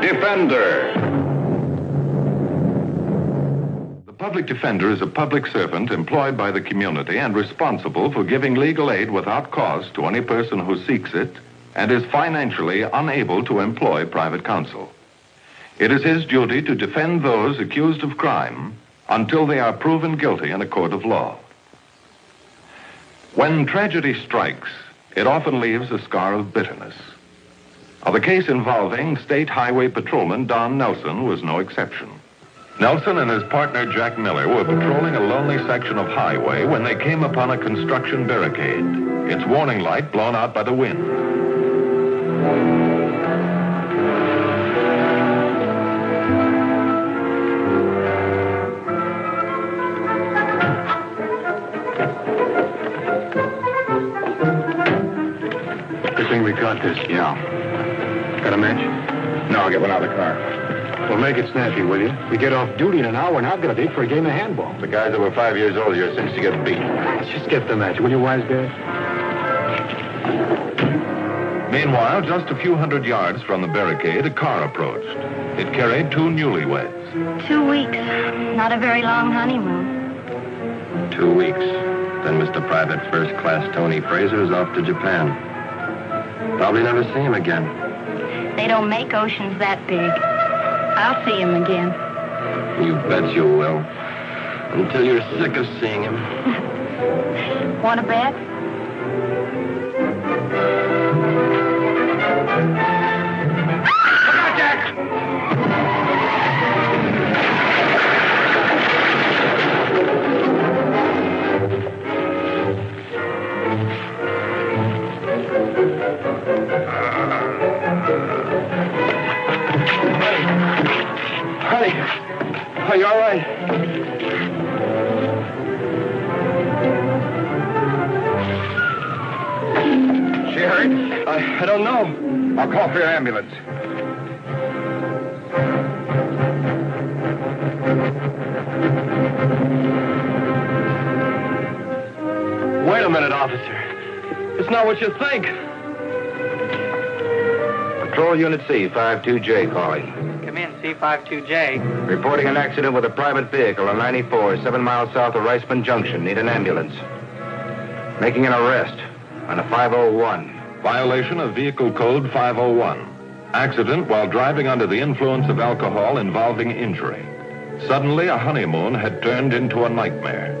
Defender. The public defender is a public servant employed by the community and responsible for giving legal aid without cost to any person who seeks it and is financially unable to employ private counsel. It is his duty to defend those accused of crime until they are proven guilty in a court of law. When tragedy strikes, it often leaves a scar of bitterness. The case involving State Highway Patrolman Don Nelson was no exception. Nelson and his partner Jack Miller were patrolling a lonely section of highway when they came upon a construction barricade, its warning light blown out by the wind. Good thing we got this. Yeah. Got a match? No, I'll get one out of the car. Well, make it snappy, will you? We get off duty in an hour, and I've got to be for a game of handball. The guys that were 5 years old here since you get beat. Let's just get the match, will you, wise guy? Meanwhile, just a few hundred yards from the barricade, a car approached. It carried two newlyweds. 2 weeks. Not a very long honeymoon. 2 weeks. Then Mr. Private First Class Tony Fraser is off to Japan. Probably never see him again. They don't make oceans that big. I'll see him again. You bet you will. Until you're sick of seeing him. Want to bet? Come on, Jack! Honey, are you all right? She hurt? I don't know. I'll call for your ambulance. Wait a minute, officer. It's not what you think. Patrol Unit C, 52J calling. Come in, C52J. Reporting an accident with a private vehicle on 94, 7 miles south of Riceman Junction. Need an ambulance. Making an arrest on a 501. Violation of Vehicle Code 501. Accident while driving under the influence of alcohol involving injury. Suddenly, a honeymoon had turned into a nightmare.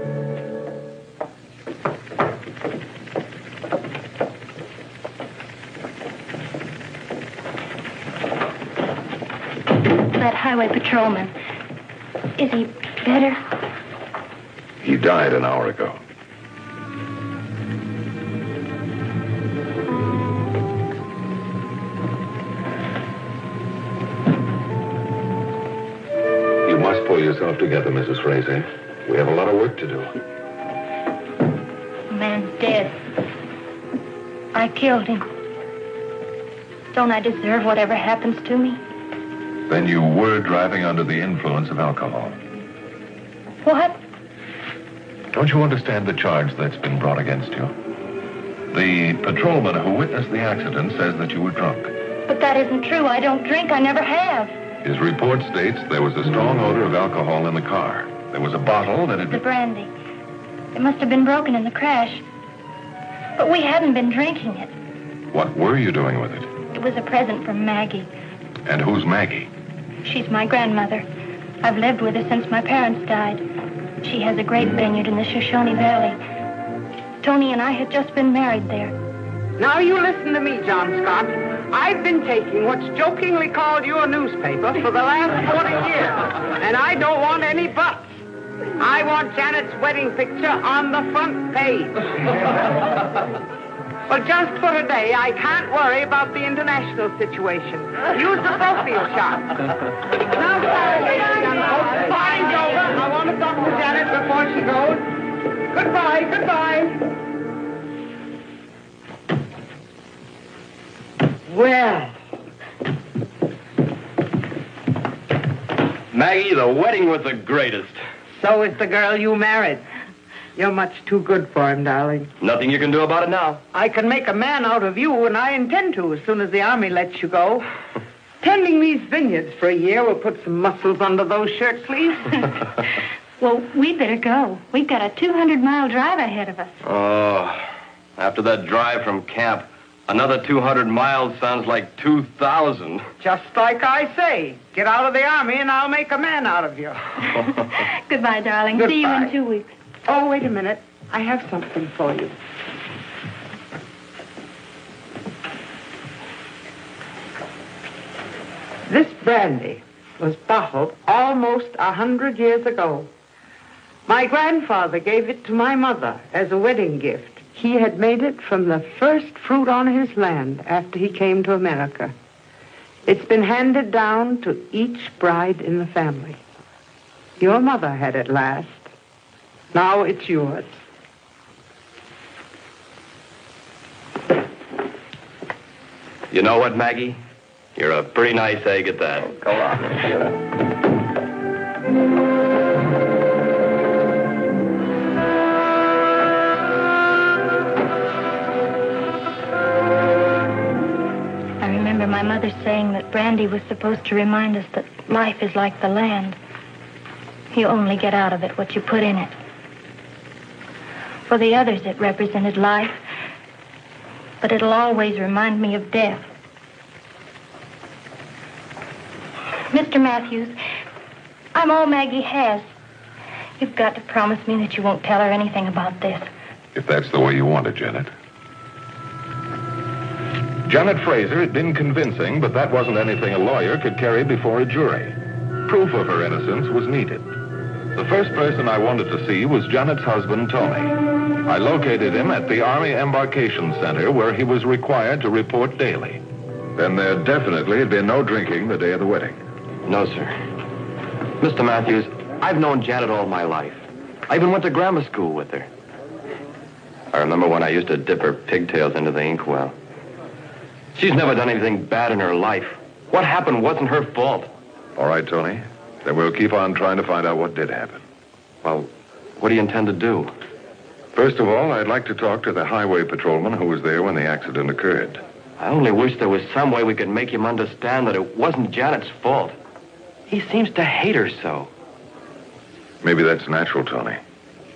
That highway patrolman. Is he better? He died an hour ago. You must pull yourself together, Mrs. Fraser. We have a lot of work to do. The man's dead. I killed him. Don't I deserve whatever happens to me? Then you were driving under the influence of alcohol. What? Don't you understand the charge that's been brought against you? The patrolman who witnessed the accident says that you were drunk. But that isn't true. I don't drink. I never have. His report states there was a strong odor of alcohol in the car. There was a bottle that had The been... brandy. It must have been broken in the crash. But we hadn't been drinking it. What were you doing with it? It was a present from Maggie. And who's Maggie? She's my grandmother. I've lived with her since my parents died. She has a great vineyard in the Shoshone Valley. Tony and I had just been married there. Now you listen to me, John Scott. I've been taking what's jokingly called your newspaper for the last 40 years. And I don't want any buts. I want Janet's wedding picture on the front page. Well, just for today, I can't worry about the international situation. Use the proprio shot. Now, fine, Dover. I want to talk to Janet before she goes. Goodbye, goodbye. Well. Maggie, the wedding was the greatest. So is the girl you married. You're much too good for him, darling. Nothing you can do about it now. I can make a man out of you, and I intend to as soon as the Army lets you go. Tending these vineyards for a year will put some muscles under those shirt sleeves. Well, we'd better go. We've got a 200-mile drive ahead of us. Oh, after that drive from camp, another 200 miles sounds like 2,000. Just like I say. Get out of the army and I'll make a man out of you. Goodbye, darling. Goodbye. See you in 2 weeks. Oh, wait a minute. I have something for you. This brandy was bottled almost 100 years ago. My grandfather gave it to my mother as a wedding gift. He had made it from the first fruit on his land after he came to America. It's been handed down to each bride in the family. Your mother had it last. Now it's yours. You know what, Maggie? You're a pretty nice egg at that. Go on. I remember my mother saying that brandy was supposed to remind us that life is like the land. You only get out of it what you put in it. For the others, it represented life, but it'll always remind me of death. Mr. Matthews, I'm all Maggie has. You've got to promise me that you won't tell her anything about this. If that's the way you want it, Janet. Janet Fraser had been convincing, but that wasn't anything a lawyer could carry before a jury. Proof of her innocence was needed. The first person I wanted to see was Janet's husband, Tony. I located him at the Army Embarkation Center, where he was required to report daily. Then there definitely had been no drinking the day of the wedding. No, sir. Mr. Matthews, I've known Janet all my life. I even went to grammar school with her. I remember when I used to dip her pigtails into the inkwell. She's never done anything bad in her life. What happened wasn't her fault. All right, Tony. Then we'll keep on trying to find out what did happen. Well, what do you intend to do? First of all, I'd like to talk to the highway patrolman who was there when the accident occurred. I only wish there was some way we could make him understand that it wasn't Janet's fault. He seems to hate her so. Maybe that's natural, Tony.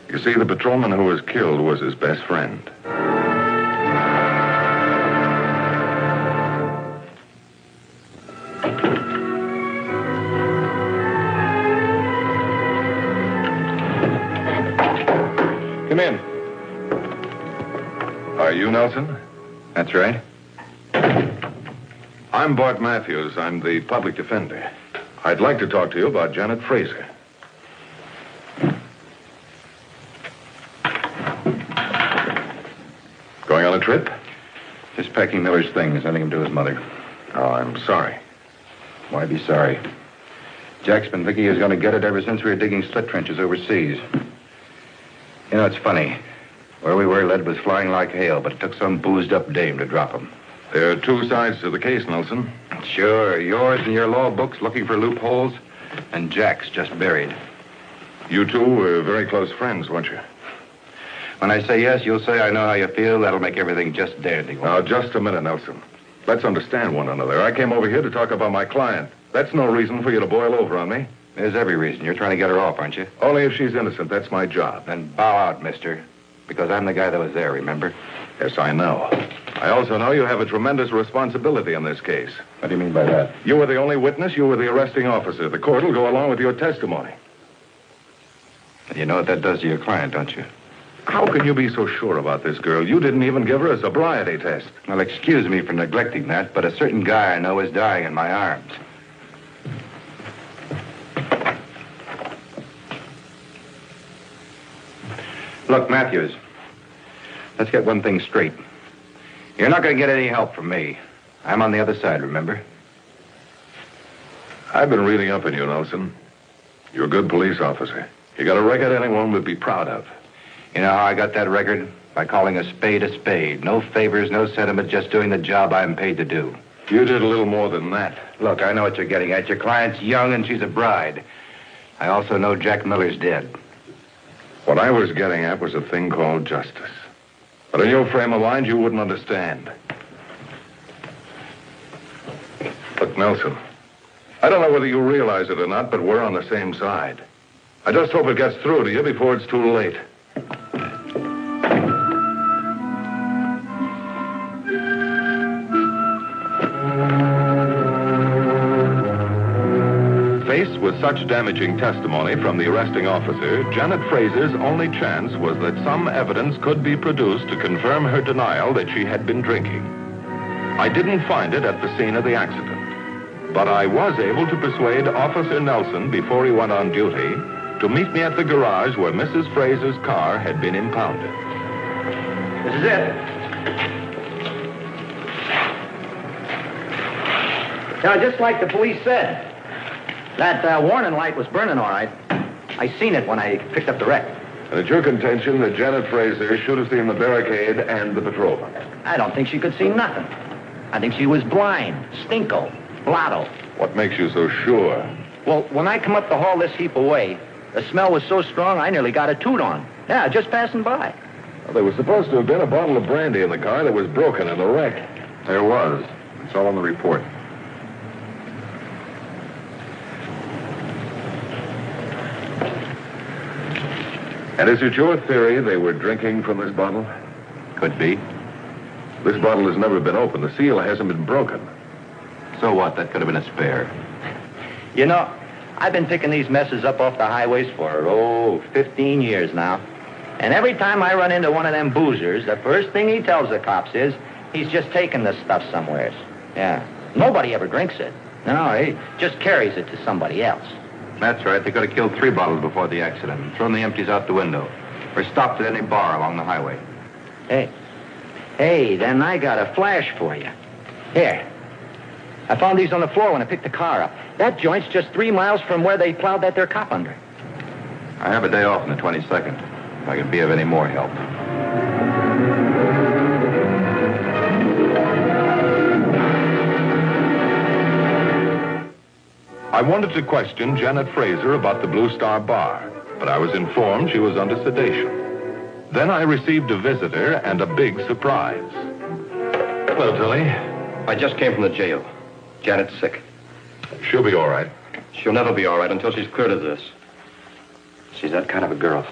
You see, the patrolman who was killed was his best friend. Come in. Are you Nelson? That's right. I'm Bart Matthews. I'm the public defender. I'd like to talk to you about Janet Fraser. Going on a trip? Just packing Miller's things, sending him to his mother. Oh, I'm sorry. Why be sorry? Jack's been thinking he was going to get it ever since we were digging slit trenches overseas. You know, it's funny. Where we were, lead was flying like hail, but it took some boozed-up dame to drop him. There are two sides to the case, Nelson. Sure, yours and your law books looking for loopholes, and Jack's just buried. You two were very close friends, weren't you? When I say yes, you'll say I know how you feel. That'll make everything just dandy. Now, just a minute, Nelson. Let's understand one another. I came over here to talk about my client. That's no reason for you to boil over on me. There's every reason. You're trying to get her off, aren't you? Only if she's innocent. That's my job. Then bow out, mister. Because I'm the guy that was there, remember? Yes, I know. I also know you have a tremendous responsibility in this case. What do you mean by that? You were the only witness. You were the arresting officer. The court will go along with your testimony. You know what that does to your client, don't you? How can you be so sure about this girl? You didn't even give her a sobriety test. Well, excuse me for neglecting that, but a certain guy I know is dying in my arms. Look, Matthews, let's get one thing straight. You're not going to get any help from me. I'm on the other side, remember? I've been reading up on you, Nelson. You're a good police officer. You got a record anyone would be proud of. You know how I got that record? By calling a spade a spade. No favors, no sentiment, just doing the job I'm paid to do. You did a little more than that. Look, I know what you're getting at. Your client's young and she's a bride. I also know Jack Miller's dead. What I was getting at was a thing called justice. But in your frame of mind, you wouldn't understand. Look, Nelson. I don't know whether you realize it or not, but we're on the same side. I just hope it gets through to you before it's too late. Faced with such damaging testimony from the arresting officer, Janet Fraser's only chance was that some evidence could be produced to confirm her denial that she had been drinking. I didn't find it at the scene of the accident, but I was able to persuade Officer Nelson before he went on duty to meet me at the garage where Mrs. Fraser's car had been impounded. This is it. Now, just like the police said, that warning light was burning all right. I seen it when I picked up the wreck. And it's your contention that Janet Fraser should have seen the barricade and the patrolman? I don't think she could see nothing. I think she was blind, stinko, blotto. What makes you so sure? Well, when I come up the hall this heap away, the smell was so strong I nearly got a toot on. Yeah, just passing by. Well, there was supposed to have been a bottle of brandy in the car that was broken in the wreck. There was. It's all on the report. And is it your theory they were drinking from this bottle? Could be. This bottle has never been opened. The seal hasn't been broken. So what? That could have been a spare. You know, I've been picking these messes up off the highways for, 15 years now. And every time I run into one of them boozers, the first thing he tells the cops is he's just taking this stuff somewheres. Yeah. Nobody ever drinks it. No, he just carries it to somebody else. That's right. They could have killed 3 bottles before the accident and thrown the empties out the window. Or stopped at any bar along the highway. Hey, then I got a flash for you. Here. I found these on the floor when I picked the car up. That joint's just 3 miles from where they plowed that there cop under. I have a day off on the 22nd. If I can be of any more help. I wanted to question Janet Fraser about the Blue Star Bar, but I was informed she was under sedation. Then I received a visitor and a big surprise. Hello, Tilly. I just came from the jail. Janet's sick. She'll be all right. She'll never be all right until she's cleared of this. She's that kind of a girl.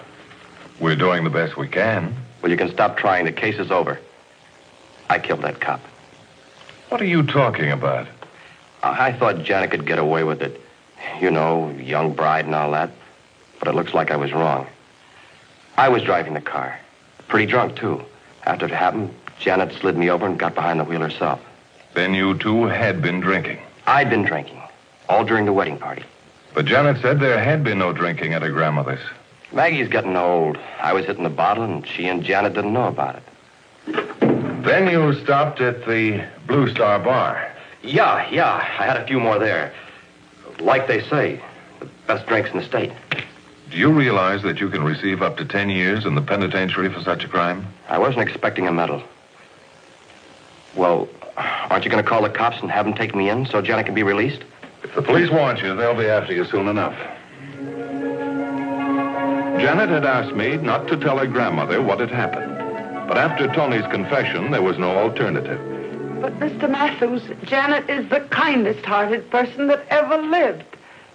We're doing the best we can. Well, you can stop trying. The case is over. I killed that cop. What are you talking about? I thought Janet could get away with it. You know, young bride and all that. But it looks like I was wrong. I was driving the car. Pretty drunk, too. After it happened, Janet slid me over and got behind the wheel herself. Then you two had been drinking. I'd been drinking. All during the wedding party. But Janet said there had been no drinking at her grandmother's. Maggie's getting old. I was hitting the bottle, and she and Janet didn't know about it. Then you stopped at the Blue Star Bar. Yeah. I had a few more there. Like they say, the best drinks in the state. Do you realize that you can receive up to 10 years in the penitentiary for such a crime? I wasn't expecting a medal. Well, aren't you going to call the cops and have them take me in so Janet can be released? If the police want you, they'll be after you soon enough. Janet had asked me not to tell her grandmother what had happened. But after Tony's confession, there was no alternative. But, Mr. Matthews, Janet is the kindest-hearted person that ever lived.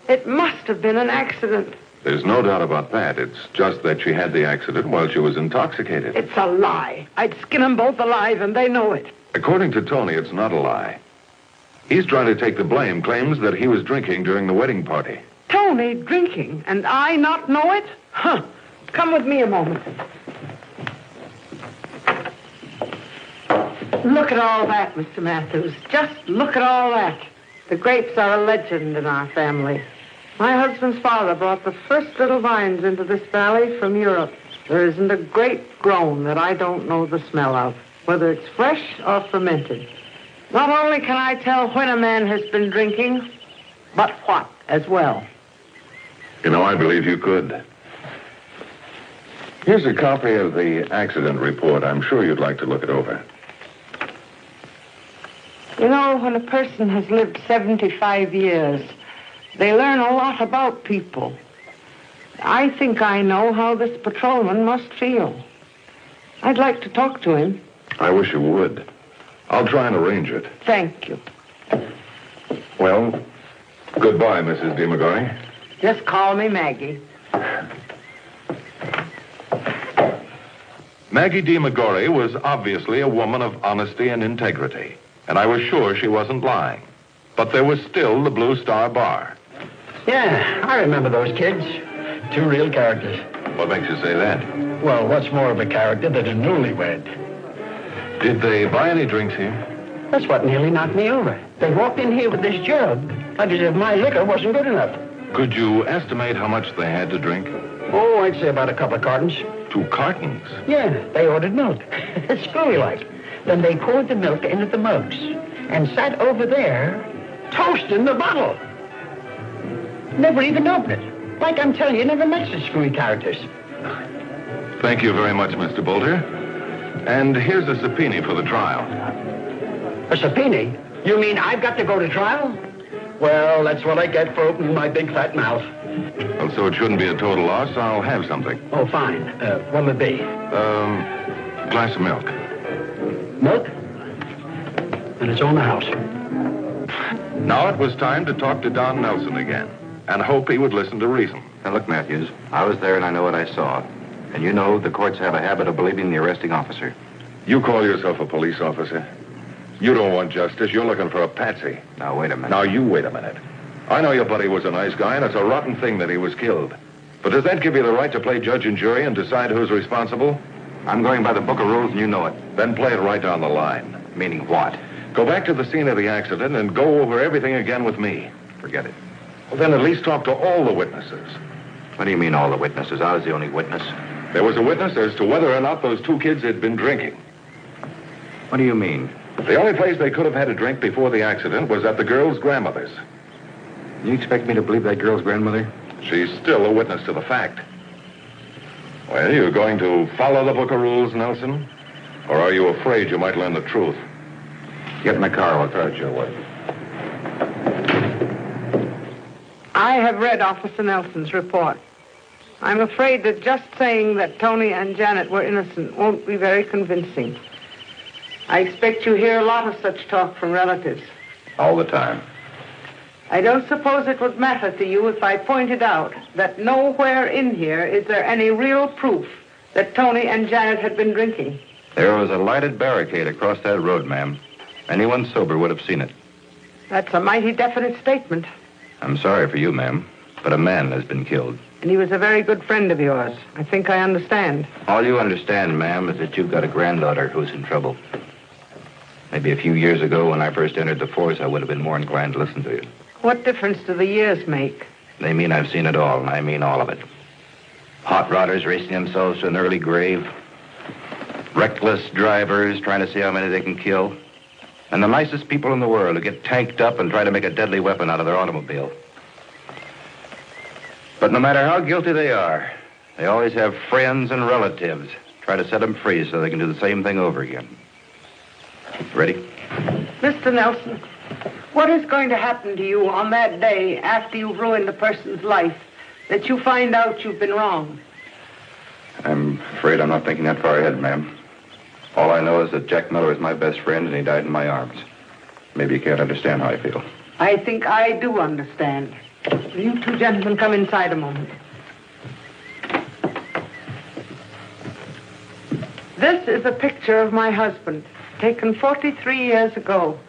It must have been an accident. There's no doubt about that. It's just that she had the accident while she was intoxicated. It's a lie. I'd skin them both alive, and they know it. According to Tony, it's not a lie. He's trying to take the blame, claims that he was drinking during the wedding party. Tony drinking, and I not know it? Huh. Come with me a moment. Look at all that, Mr. Matthews. Just look at all that. The grapes are a legend in our family. My husband's father brought the first little vines into this valley from Europe. There isn't a grape grown that I don't know the smell of, whether it's fresh or fermented. Not only can I tell when a man has been drinking, but what as well. You know, I believe you could. Here's a copy of the accident report. I'm sure you'd like to look it over. You know, when a person has lived 75 years, they learn a lot about people. I think I know how this patrolman must feel. I'd like to talk to him. I wish you would. I'll try and arrange it. Thank you. Well, goodbye, Mrs. DeMagori. Just call me Maggie. Maggie DeMagori was obviously a woman of honesty and integrity, and I was sure she wasn't lying. But there was still the Blue Star Bar. Yeah, I remember those kids. Two real characters. What makes you say that? Well, what's more of a character than a newlywed? Did they buy any drinks here? That's what nearly knocked me over. They walked in here with this jug, like as if my liquor wasn't good enough. Could you estimate how much they had to drink? Oh, I'd say about a couple of cartons. 2 cartons? Yeah, they ordered milk. Screwy-like. Then they poured the milk into the mugs and sat over there toasting the bottle. Never even opened it. Like I'm telling you, never met such screwy characters. Thank you very much, Mr. Bolter. And here's a subpoena for the trial. A subpoena? You mean I've got to go to trial? Well, that's what I get for opening my big fat mouth. Well, so it shouldn't be a total loss. I'll have something. Oh, fine. What'll it be? Glass of milk. Milk? And it's on the house. Now it was time to talk to Don Nelson again, and hope he would listen to reason. Now, look, Matthews, I was there and I know what I saw. And you know the courts have a habit of believing the arresting officer. You call yourself a police officer. You don't want justice. You're looking for a patsy. Now, wait a minute. Now, you wait a minute. I know your buddy was a nice guy, and it's a rotten thing that he was killed. But does that give you the right to play judge and jury and decide who's responsible? I'm going by the book of rules, and you know it. Then play it right down the line. Meaning what? Go back to the scene of the accident and go over everything again with me. Forget it. Well, then at least talk to all the witnesses. What do you mean, all the witnesses? I was the only witness. There was a witness as to whether or not those 2 kids had been drinking. What do you mean? The only place they could have had a drink before the accident was at the girl's grandmother's. You expect me to believe that girl's grandmother? She's still a witness to the fact. Well, you're going to follow the book of rules, Nelson? Or are you afraid you might learn the truth? Get in the car. I'll tell it your way. I have read Officer Nelson's report. I'm afraid that just saying that Tony and Janet were innocent won't be very convincing. I expect you hear a lot of such talk from relatives. All the time. I don't suppose it would matter to you if I pointed out that nowhere in here is there any real proof that Tony and Janet had been drinking. There was a lighted barricade across that road, ma'am. Anyone sober would have seen it. That's a mighty definite statement. I'm sorry for you, ma'am, but a man has been killed. And he was a very good friend of yours. I think I understand. All you understand, ma'am, is that you've got a granddaughter who's in trouble. Maybe a few years ago, when I first entered the force, I would have been more inclined to listen to you. What difference do the years make? They mean I've seen it all, and I mean all of it. Hot rodders racing themselves to an early grave. Reckless drivers trying to see how many they can kill. And the nicest people in the world who get tanked up and try to make a deadly weapon out of their automobile. But no matter how guilty they are, they always have friends and relatives try to set them free so they can do the same thing over again. Ready? Mr. Nelson, what is going to happen to you on that day after you've ruined a person's life that you find out you've been wrong? I'm afraid I'm not thinking that far ahead, ma'am. All I know is that Jack Miller is my best friend and he died in my arms. Maybe you can't understand how I feel. I think I do understand. Will you 2 gentlemen come inside a moment? This is a picture of my husband, taken 43 years ago,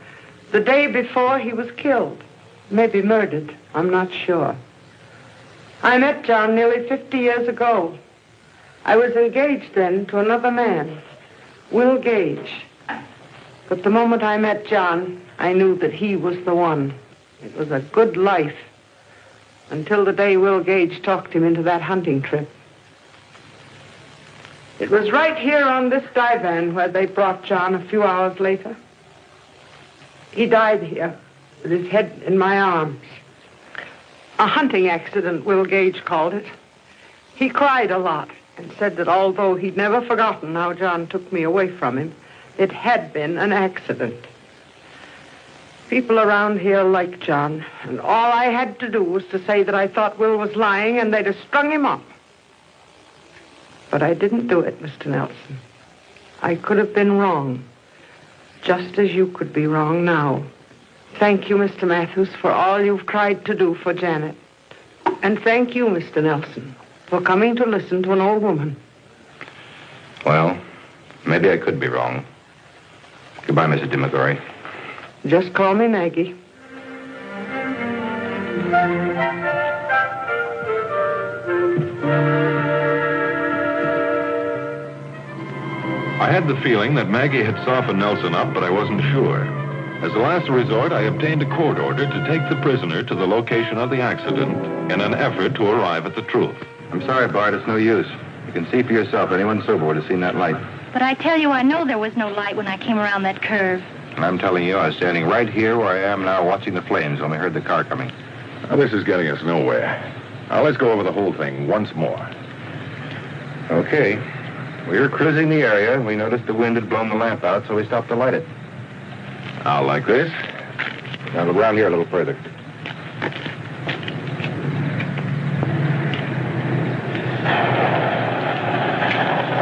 the day before he was killed. Maybe murdered, I'm not sure. I met John nearly 50 years ago. I was engaged then to another man, Will Gage. But the moment I met John, I knew that he was the one. It was a good life, until the day Will Gage talked him into that hunting trip. It was right here on this divan where they brought John a few hours later. He died here, with his head in my arms. A hunting accident, Will Gage called it. He cried a lot and said that although he'd never forgotten how John took me away from him, it had been an accident. People around here like John, and all I had to do was to say that I thought Will was lying and they'd have strung him up. But I didn't do it, Mr. Nelson. I could have been wrong, just as you could be wrong now. Thank you, Mr. Matthews, for all you've tried to do for Janet. And thank you, Mr. Nelson, for coming to listen to an old woman. Well, maybe I could be wrong. Goodbye, Mrs. DeMcGorry. Just call me Maggie. I had the feeling that Maggie had softened Nelson up, but I wasn't sure. As a last resort, I obtained a court order to take the prisoner to the location of the accident in an effort to arrive at the truth. I'm sorry, Bart, it's no use. You can see for yourself. Anyone sober would have seen that light. But I tell you, I know there was no light when I came around that curve. And I'm telling you, I was standing right here where I am now watching the flames when we heard the car coming. Now, this is getting us nowhere. Now, let's go over the whole thing once more. Okay. We were cruising the area, and we noticed the wind had blown the lamp out, so we stopped to light it. Now, like this. Now, look around here a little further.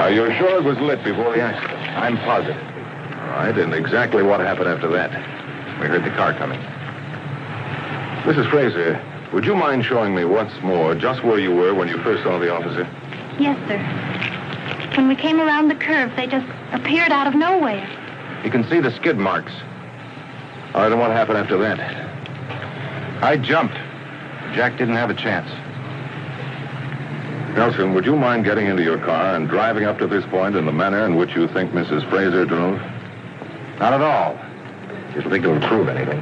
Are you sure it was lit before the accident? I'm positive. All right, and exactly what happened after that? We heard the car coming. Mrs. Fraser, would you mind showing me once more just where you were when you first saw the officer? Yes, sir. When we came around the curve, they just appeared out of nowhere. You can see the skid marks. All right, then what happened after that? I jumped. Jack didn't have a chance. Nelson, would you mind getting into your car and driving up to this point in the manner in which you think Mrs. Fraser drove? Not at all. Just think it'll prove anything.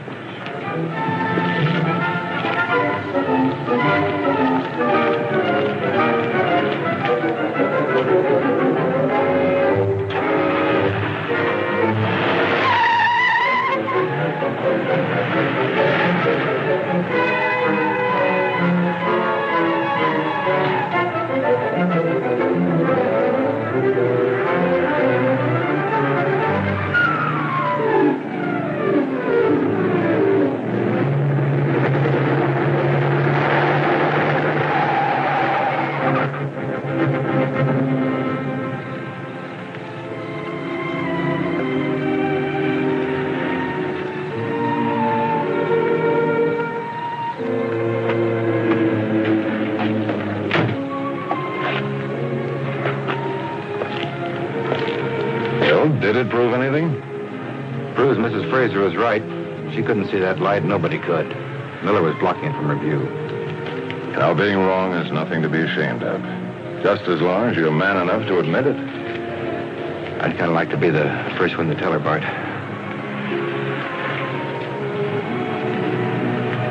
Did it prove anything? Proves Mrs. Fraser was right. She couldn't see that light. Nobody could. Miller was blocking it from her view. Now, being wrong is nothing to be ashamed of. Just as long as you're man enough to admit it. I'd kind of like to be the first one to tell her, Bart.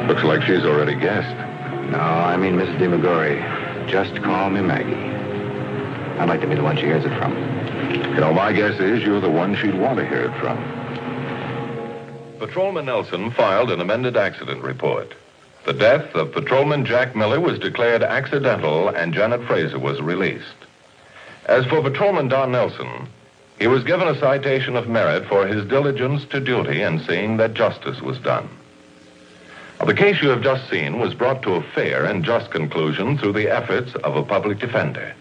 Looks like she's already guessed. No, I mean Mrs. DeMcGorry. Just call me Maggie. I'd like to be the one she hears it from. You know, my guess is you're the one she'd want to hear it from. Patrolman Nelson filed an amended accident report. The death of Patrolman Jack Miller was declared accidental and Janet Fraser was released. As for Patrolman Don Nelson, he was given a citation of merit for his diligence to duty in seeing that justice was done. The case you have just seen was brought to a fair and just conclusion through the efforts of a public defender.